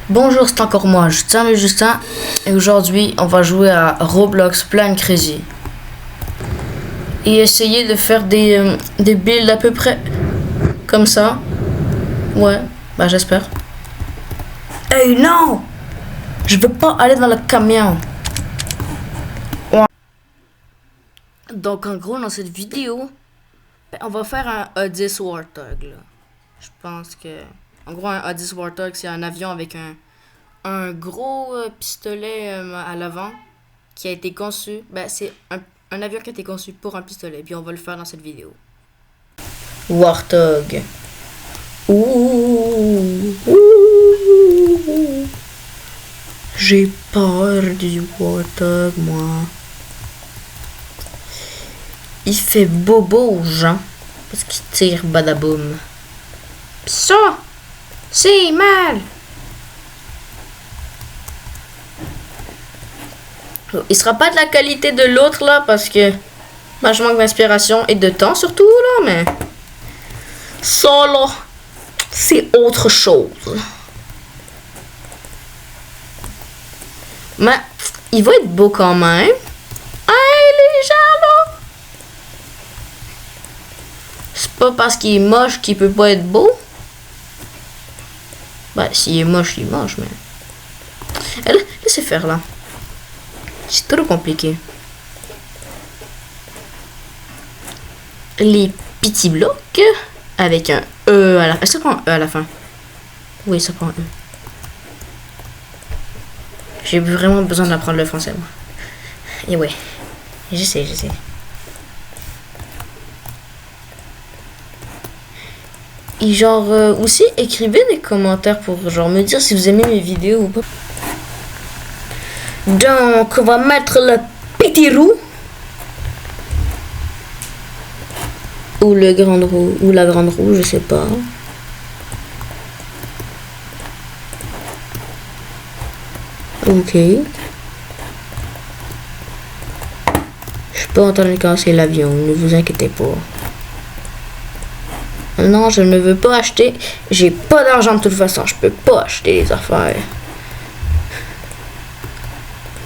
Bonjour, c'est encore moi, Justin le Justin, et aujourd'hui on va jouer à Roblox Plan Crazy. Et essayer de faire des builds à peu près comme ça. Ouais, bah j'espère. Hey non! Je veux pas aller dans le camion. Donc en gros dans cette vidéo, on va faire un A10 Warthog là. Je pense que... En gros, un A10 Warthog, c'est un avion avec un gros pistolet à l'avant qui a été conçu. Ben, c'est un avion qui a été conçu pour un pistolet. Puis on va le faire dans cette vidéo. Warthog. Ouh. Ouh. J'ai peur du Warthog, moi. Il fait bobo aux gens parce qu'il tire badaboum. Pis ça, c'est mal. Il sera pas de la qualité de l'autre là parce que ben, je manque d'inspiration et de temps surtout là, mais ça là, c'est autre chose. Mais il va être beau quand même. Hey les gens là, c'est pas parce qu'il est moche qu'il peut pas être beau. Bah, s'il est moche, il est moche, mais... Laissez faire, là. C'est trop compliqué. Les petits blocs avec un E à la fin. Est-ce que ça prend un E à la fin? Oui, ça prend un E. J'ai vraiment besoin d'apprendre le français, moi. Et ouais. J'essaie. Et genre, aussi, écrivez des commentaires pour genre me dire si vous aimez mes vidéos ou pas. Donc, on va mettre le petit roue. Ou le grand roue, ou la grande roue, je sais pas. Ok. Je peux entendre casser l'avion, ne vous inquiétez pas. Non, je ne veux pas acheter. J'ai pas d'argent de toute façon. Je peux pas acheter les affaires.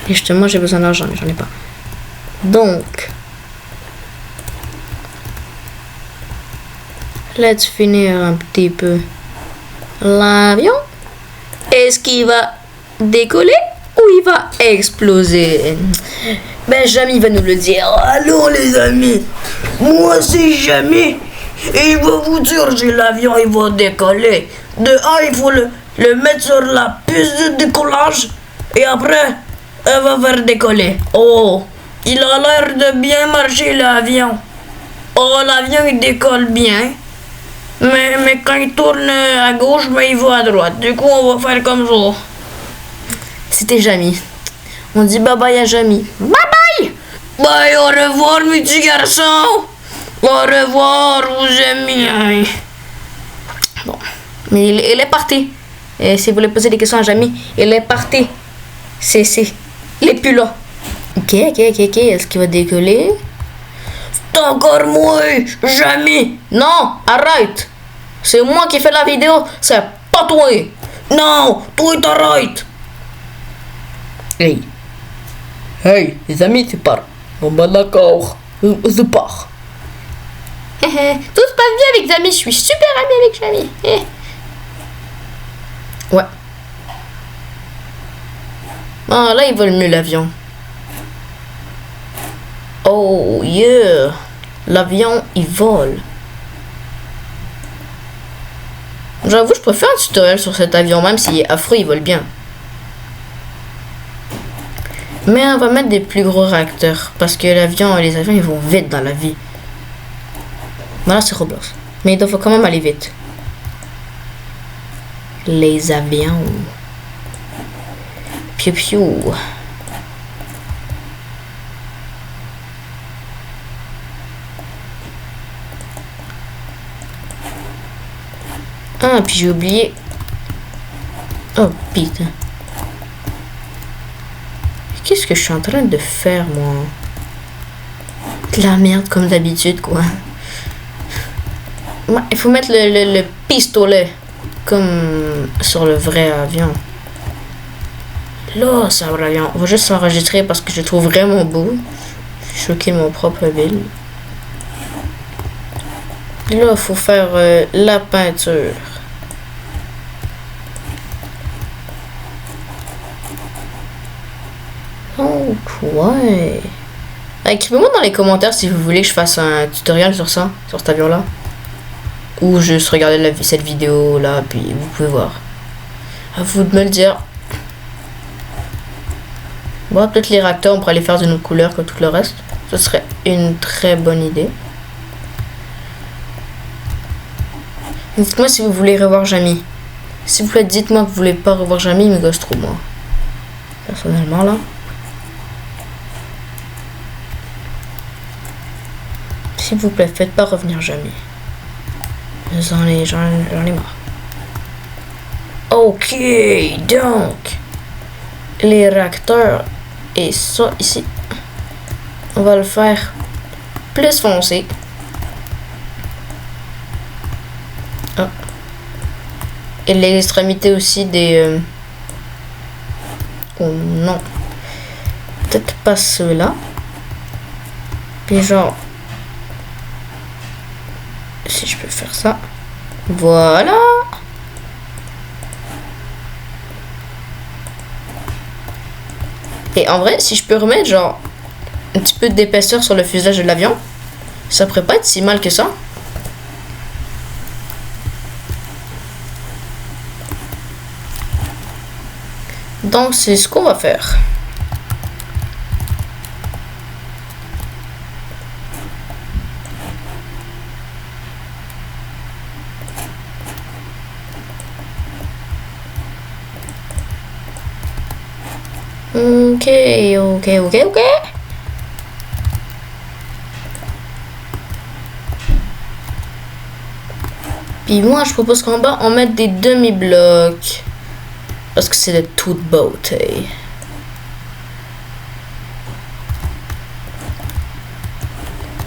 Et justement, j'ai besoin d'argent, mais j'en ai pas. Donc, let's finir un petit peu. L'avion, est-ce qu'il va décoller ou il va exploser? Ben, Jamie va nous le dire. Allô les amis, moi c'est Jamie. Et il va vous dire si l'avion il va décoller. De un, il faut le mettre sur la piste de décollage. Et après, elle va faire décoller. Oh, il a l'air de bien marcher l'avion. Oh, l'avion il décolle bien. Mais quand il tourne à gauche, mais il va à droite. Du coup, on va faire comme ça. C'était Jamie. On dit bye bye à Jamie. Bye bye. Bye, au revoir mes petits garçons. Au revoir, vous amis. Bon, mais il est parti. Et si vous voulez poser des questions à Jamie, il est parti. Il est plus là. Ok. Est-ce qu'il va décoller? C'est encore moi, Jamie. Non, arrête. C'est moi qui fais la vidéo, c'est pas toi. Non, toi t'arrêtes. Hey, les amis, tu pars. Bon bah d'accord, je pars. Tout se passe bien avec Jamie, je suis super amie avec Jamie. Ouais. Ah, là, il vole mieux l'avion. Oh, yeah. L'avion, il vole. J'avoue, je préfère un tutoriel sur cet avion, même s'il est affreux, il vole bien. Mais on va mettre des plus gros réacteurs, parce que l'avion et les avions, ils vont vite dans la vie. Voilà, c'est Roblox. Mais il faut quand même aller vite. Les avions. Piou piou. Ah, puis j'ai oublié. Oh, putain. Qu'est-ce que je suis en train de faire, moi? De la merde, comme d'habitude, quoi. Il faut mettre le pistolet comme sur le vrai avion. Là, ça va bien. On va juste s'enregistrer parce que je le trouve vraiment beau. Je suis choqué de mon propre build. Là, il faut faire la peinture. Oh, ouais. Écrivez-moi dans les commentaires si vous voulez que je fasse un tutoriel sur ça, sur cet avion-là. Ou juste regarder cette vidéo-là, puis vous pouvez voir. À vous de me le dire. Bon, peut-être les réacteurs, on pourrait les faire d'une autre couleur que tout le reste. Ce serait une très bonne idée. Dites-moi si vous voulez revoir Jamie. S'il vous plaît, dites-moi que vous voulez pas revoir Jamie, il me gosse trop, moi. Personnellement, là. S'il vous plaît, faites pas revenir Jamie. J'en ai marre. Ok, donc. Les réacteurs. Et ça, ici. On va le faire plus foncé. Ah. Et les extrémités aussi des... Oh non. Peut-être pas ceux-là. Puis genre... Si je peux faire ça. Voilà. Et en vrai, si je peux remettre genre un petit peu d'épaisseur sur le fuselage de l'avion, ça pourrait pas être si mal que ça. Donc c'est ce qu'on va faire. Ok. Puis moi, je propose qu'en bas, on mette des demi-blocs. Parce que c'est de toute beauté.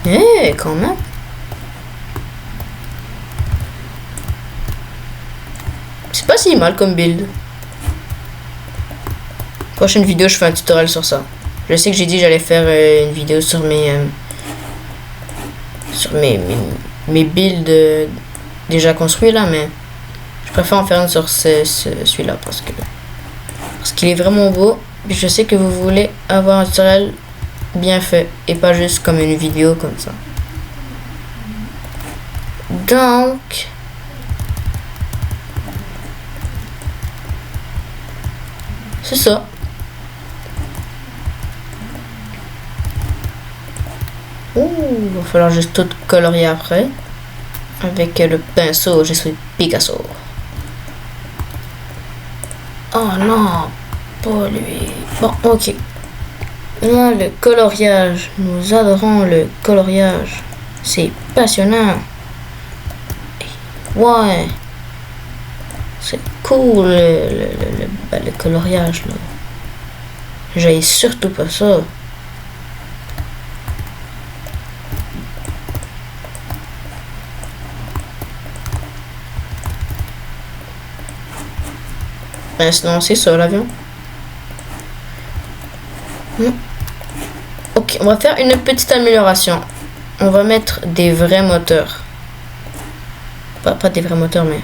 Eh, quand même. C'est pas si mal comme build. Prochaine vidéo, je fais un tutoriel sur ça. Je sais que j'ai dit que j'allais faire une vidéo sur mes builds déjà construits là, mais je préfère en faire une sur celui-là parce qu'il est vraiment beau. Puis je sais que vous voulez avoir un tutoriel bien fait et pas juste comme une vidéo comme ça. Donc c'est ça. Il va falloir juste tout colorier après. Avec le pinceau, je suis Picasso. Oh non, pas lui. Bon, ok. Là, le coloriage. Nous adorons le coloriage. C'est passionnant. Ouais. C'est cool le coloriage là. J'ai surtout pas ça. Ben, sinon c'est ça l'avion. Ok, on va faire une petite amélioration. On va mettre des vrais moteurs. Pas des vrais moteurs, mais...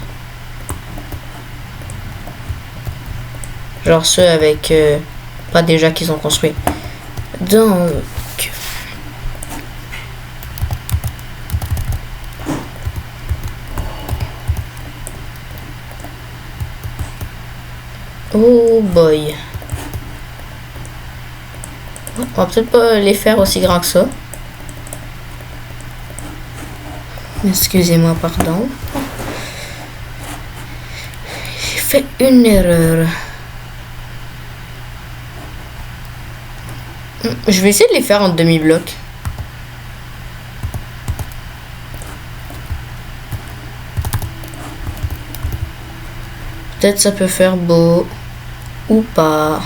genre ceux avec... pas déjà qu'ils ont construit. Donc... oh boy. On va peut-être pas les faire aussi grands que ça. Excusez-moi, pardon. J'ai fait une erreur. Je vais essayer de les faire en demi-bloc. Peut-être ça peut faire beau. Ou pas.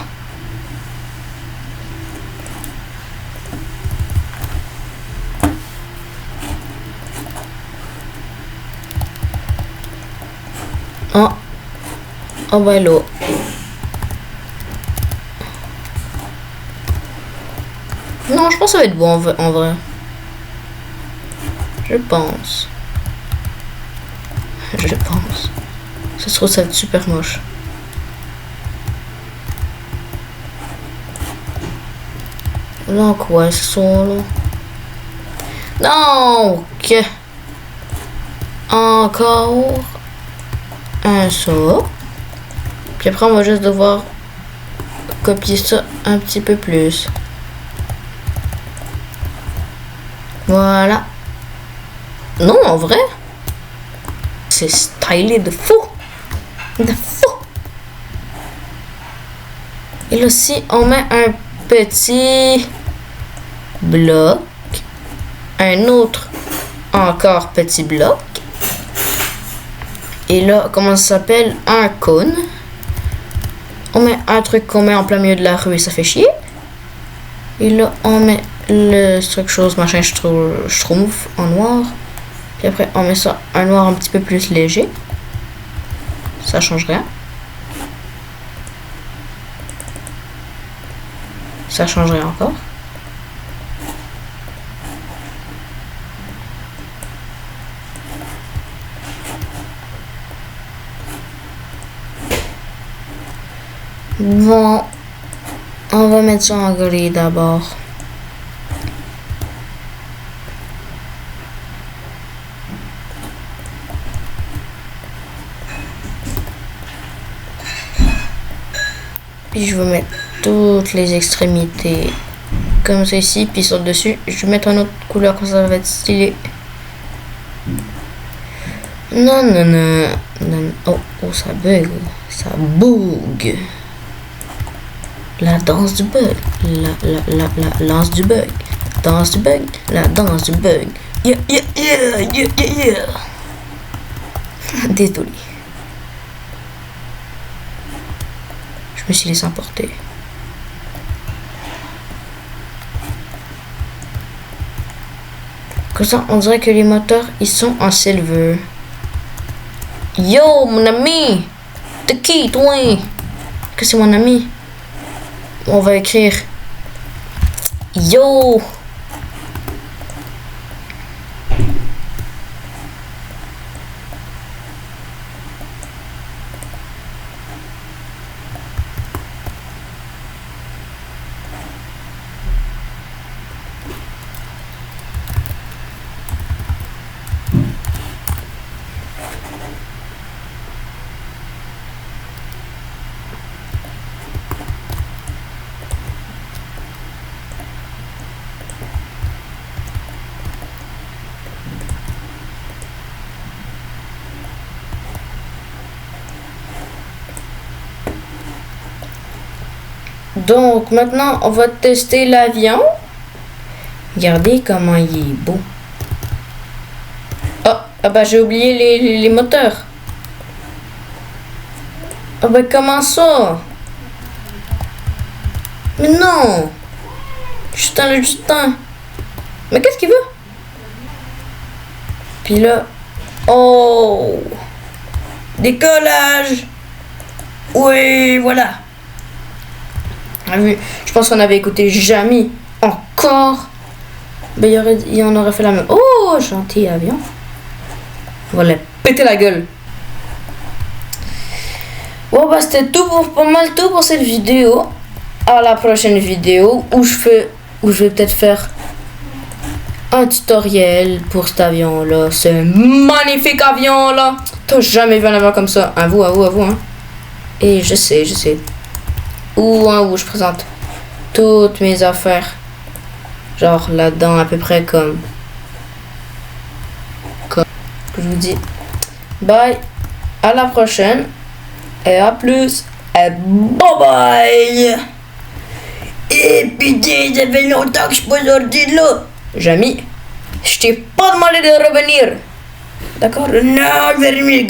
Oh. Oh ben là. Non, je pense que ça va être beau en vrai. Je pense. Je pense. Ça se trouve, ça va être super moche. Là, quoi, ça, là? Non, ok. Encore un ça. Puis après, on va juste devoir copier ça un petit peu plus. Voilà. Non, en vrai, c'est stylé de fou. De fou. Et là aussi, on met un petit bloc. Un autre encore petit bloc. Et là, comment ça s'appelle? Un cône. On met un truc qu'on met en plein milieu de la rue et ça fait chier. Et là, on met le truc chose machin schtroumpf en noir. Puis après, on met ça un noir un petit peu plus léger. Ça change rien. Ça change rien encore. Bon, on va mettre ça en gris d'abord. Puis je vais mettre toutes les extrémités comme ça ici, puis sur dessus, je vais mettre une autre couleur comme ça va être stylé. Non, non, non, non. Oh, oh, ça bug, ça bug. La danse du bug, la danse du bug, danse du bug, la danse du bug. Yeah, yeah, yeah, yeah, yeah, yeah. Désolé. Je me suis laissé emporter. Comme ça, on dirait que les moteurs, ils sont en silver. Yo, mon ami! T'es qui, toi? Que c'est mon ami? On va écrire Yo! Donc maintenant, on va tester l'avion. Regardez comment il est beau. Oh, ah bah j'ai oublié les moteurs. Ah bah comment ça? Mais non! Justin. Mais qu'est-ce qu'il veut? Puis là, oh! Décollage! Oui, voilà. Je pense qu'on avait écouté Jamie encore. Ben, il en aurait fait la même. Oh, gentil avion. On va les péter la gueule. Bon, bah, c'était tout pour pas mal tout pour cette vidéo. À la prochaine vidéo où je vais peut-être faire un tutoriel pour cet avion là. Ce magnifique avion là. T'as jamais vu un avion comme ça. À vous, hein. Et je sais. Où je présente toutes mes affaires. Genre là-dedans, à peu près comme je vous dis. Bye. À la prochaine. Et à plus. Et bye bye. Et putain, ça fait longtemps que je suis pas sorti de là. Jamie, je t'ai pas demandé de revenir. D'accord? Non, je vais revenir.